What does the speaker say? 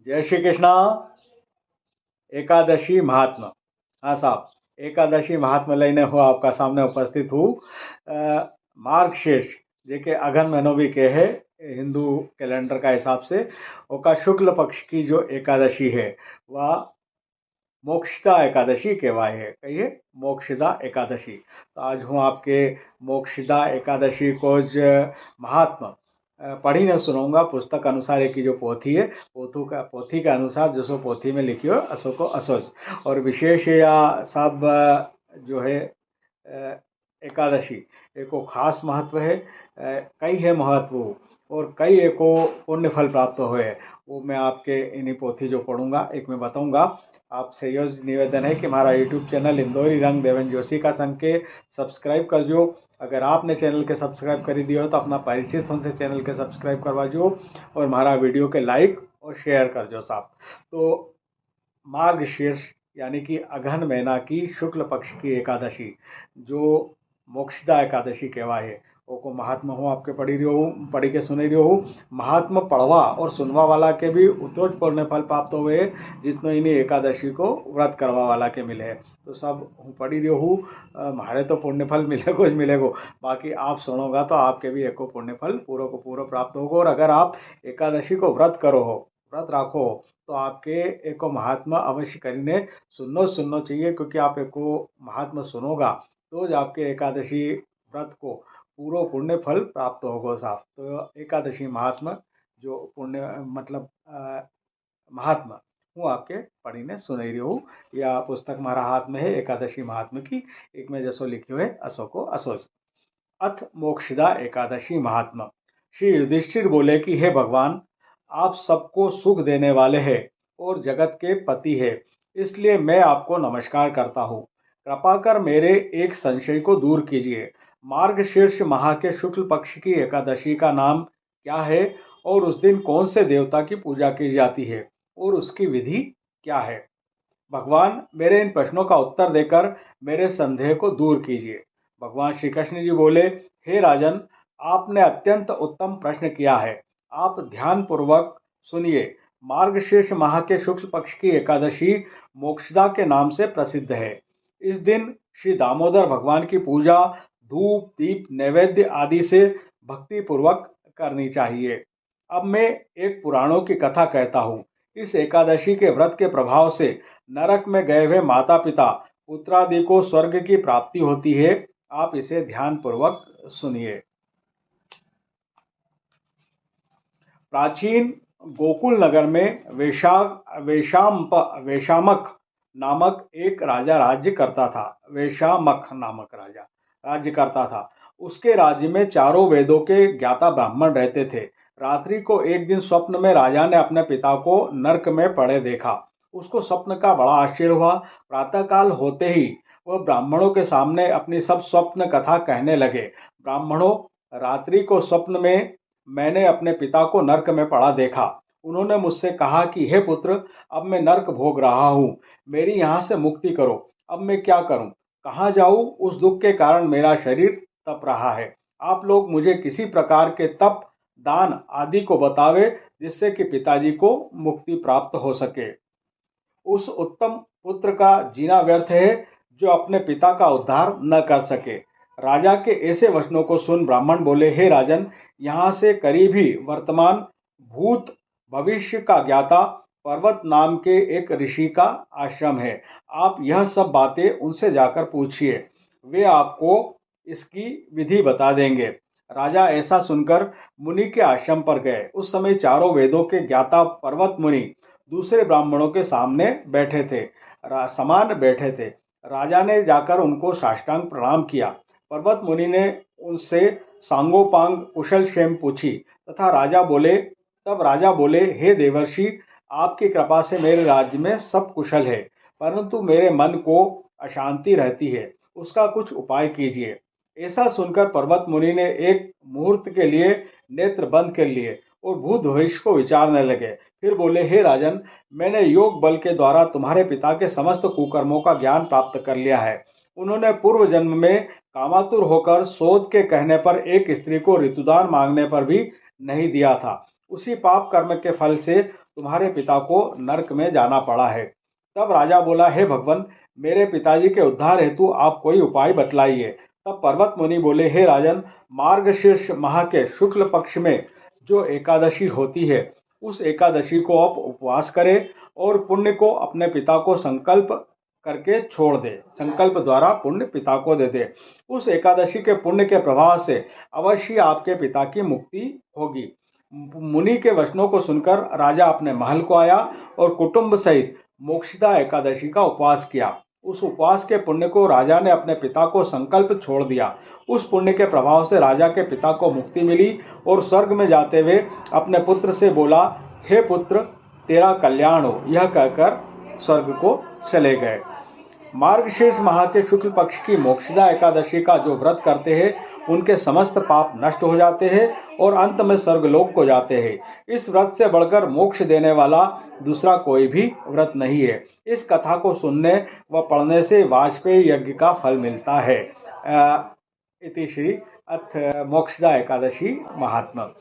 जय श्री कृष्णा। एकादशी महात्मा। हाँ साहब, एकादशी महात्मा लઈને હું आपका सामने उपस्थित हूँ। मार्गशीर्ष जेके अघन महीनों भी के है हिंदू कैलेंडर का हिसाब से ओका शुक्ल पक्ष की जो एकादशी है वह मोक्षदा एकादशी कहवाय है। कहिए मोक्षदा एकादशी। तो आज हूँ आपके मोक्षदा एकादशी को ज महात्मा पढ़ी ने सुनाऊंगा। पुस्तक अनुसार एक की जो पोथी है पोथी के अनुसार जो सो पोथी में लिखी हो असो को असोज। और विशेष या सब जो है एकादशी एको खास महत्व है। कई है महत्व और कई एको पुण्य फल प्राप्त हुए है। वो मैं आपके इन्हीं पोथी जो पढ़ूंगा एक में बताऊंगा। आपसे यह निवेदन है कि हमारा यूट्यूब चैनल इंदौरी रंग देवन जोशी का संग के सब्सक्राइब कर जो। अगर आपने चैनल के सब्सक्राइब कर दिया हो तो अपना परिचित उनसे चैनल के सब्सक्राइब करवा जो और हमारा वीडियो के लाइक और शेयर कर जो साहब। तो मार्गशीर्ष यानी कि अघन महीना की शुक्ल पक्ष की एकादशी जो मोक्षदा एकादशी कहवाय है ओको महात्मा हूँ आपके पढ़ी के सुने रही हूँ। महात्मा पढ़वा और सुनवा वाला के भी उत्तरोज पुण्य फल प्राप्त हुए जितनो इन्हीं एकादशी को व्रत करवा वाला के मिले है। तो सब हूँ पढ़ी रही हूँ। हमारे तो पुण्य फल मिलेगो ज मिलेगो, बाकी आप सुनोगा तो आपके भी एको पुण्य फल पूरा को पूरा प्राप्त होगा। और अगर आप एकादशी को व्रत करो हो व्रत राखो हो तो आपके एको महात्मा अवश्य करीने सुनना चाहिए, क्योंकि आप एको महात्मा सुनोगा तो ज आपके एकादशी व्रत को पूरा पुण्य फल प्राप्त होगा साहब। तो एकादशी महात्मा जो पुण्य मतलब महात्मा हूँ आपके पढ़ी ने सुनाई रही हूँ। या पुस्तक हमारा हाथ में है एकादशी महात्मा की, एक में जैसो लिखियो है असो को असोज। अथ मोक्षदा एकादशी महात्मा। श्री युधिष्ठिर बोले कि हे भगवान, आप सबको सुख देने वाले हैं और जगत के पति है, इसलिए मैं आपको नमस्कार करता हूँ। कृपा कर मेरे एक संशय को दूर कीजिए। मार्गशीर्ष माह के शुक्ल पक्ष की एकादशी का नाम क्या है और उस दिन कौन से देवता की पूजा की जाती है और उसकी विधि क्या है? भगवान मेरे इन प्रश्नों का उत्तर देकर मेरे संदेह को दूर कीजिए। भगवान श्री कृष्ण जी बोले, हे राजन, आपने अत्यंत उत्तम प्रश्न किया है। आप ध्यान पूर्वक सुनिए। मार्गशीर्ष माह के शुक्ल पक्ष की एकादशी मोक्षदा के नाम से प्रसिद्ध है। इस दिन श्री दामोदर भगवान की पूजा धूप दीप नैवेद्य आदि से भक्ति पूर्वक करनी चाहिए। अब मैं एक पुराणों की कथा कहता हूँ। इस एकादशी के व्रत के प्रभाव से नरक में गए हुए माता पिता पुत्रादि को स्वर्ग की प्राप्ति होती है। आप इसे ध्यान पूर्वक सुनिए। प्राचीन गोकुल नगर में वेशामक नामक एक राजा राज्य करता था। वेशामक नामक राजा राज्य करता था। उसके राज्य में चारों वेदों के ज्ञाता ब्राह्मण रहते थे। रात्रि को एक दिन स्वप्न में राजा ने अपने पिता को नरक में पड़े देखा। उसको स्वप्न का बड़ा आश्चर्य हुआ। प्रातःकाल होते ही वह ब्राह्मणों के सामने अपनी सब स्वप्न कथा कहने लगे। ब्राह्मणों, रात्रि को स्वप्न में मैंने अपने पिता को नरक में पड़ा देखा। उन्होंने मुझसे कहा कि हे पुत्र, अब मैं नरक भोग रहा हूँ, मेरी यहाँ से मुक्ति करो। अब मैं क्या करूँ, कहाँ जाऊँ? उस दुख के कारण मेरा शरीर तप रहा है। आप लोग मुझे किसी प्रकार के तप दान आदि को बतावे जिससे कि पिताजी को मुक्ति प्राप्त हो सके। उस उत्तम पुत्र का जीना व्यर्थ है जो अपने पिता का उद्धार न कर सके। राजा के ऐसे वचनों को सुन ब्राह्मण बोले, हे राजन, यहाँ से करीब ही वर्तमान भूत भविष्य का ज्ञाता पर्वत नाम के एक ऋषि का आश्रम है। आप यह सब बातें उनसे जाकर पूछिए, वे आपको इसकी विधि बता देंगे। राजा ऐसा सुनकर मुनि के आश्रम पर गए। उस समय चारों वेदों के ज्ञाता पर्वत मुनि दूसरे ब्राह्मणों के सामने बैठे थे, समान बैठे थे। राजा ने जाकर उनको साष्टांग प्रणाम किया। पर्वत मुनि ने उनसे सांगोपांग कुशल क्षेम पूछी तब राजा बोले, हे देवर्षि, आपकी कृपा से मेरे राज्य में सब कुशल है, परंतु मेरे मन को अशांति रहती है, उसका कुछ उपाय कीजिए। ऐसा सुनकर पर्वत मुनि ने एक मुहूर्त के लिए नेत्र बंद कर लिए और भूत भविष्य को विचारने लगे। फिर बोले, हे राजन, मैंने योग बल के द्वारा तुम्हारे पिता के समस्त कुकर्मों का ज्ञान प्राप्त कर लिया है। उन्होंने पूर्व जन्म में कामातुर होकर सोद के कहने पर एक स्त्री को ऋतुदान मांगने पर भी नहीं दिया था। उसी पाप कर्म के फल से तुम्हारे पिता को नरक में जाना पड़ा है। तब राजा बोला, हे भगवान, मेरे पिताजी के उद्धार हेतु आप कोई उपाय बतलाइए। तब पर्वत मुनि बोले, हे राजन, मार्गशीर्ष माह के शुक्ल पक्ष में जो एकादशी होती है, उस एकादशी को आप उपवास करें और पुण्य को अपने पिता को संकल्प करके छोड़ दे, संकल्प द्वारा पुण्य पिता को दे दे। उस एकादशी के पुण्य के प्रभाव से अवश्य आपके पिता की मुक्ति होगी। मुनि के वचनों को सुनकर राजा अपने महल को आया और कुटुंब सहित मोक्षदा एकादशी का उपवास किया। उस उपवास के पुण्य को राजा ने अपने पिता को संकल्प छोड़ दिया। उस पुण्य के प्रभाव से राजा के पिता को मुक्ति मिली और स्वर्ग में जाते हुए अपने पुत्र से बोला, हे पुत्र, तेरा कल्याण हो। यह कहकर स्वर्ग को चले गए। मार्गशीर्ष माह के शुक्ल पक्ष की मोक्षदा एकादशी का जो व्रत करते हैं, उनके समस्त पाप नष्ट हो जाते हैं और अंत में स्वर्गलोक को जाते हैं। इस व्रत से बढ़कर मोक्ष देने वाला दूसरा कोई भी व्रत नहीं है। इस कथा को सुनने व पढ़ने से वाजपेयी यज्ञ का फल मिलता है। इति श्री अथ मोक्षदा एकादशी महात्म्य।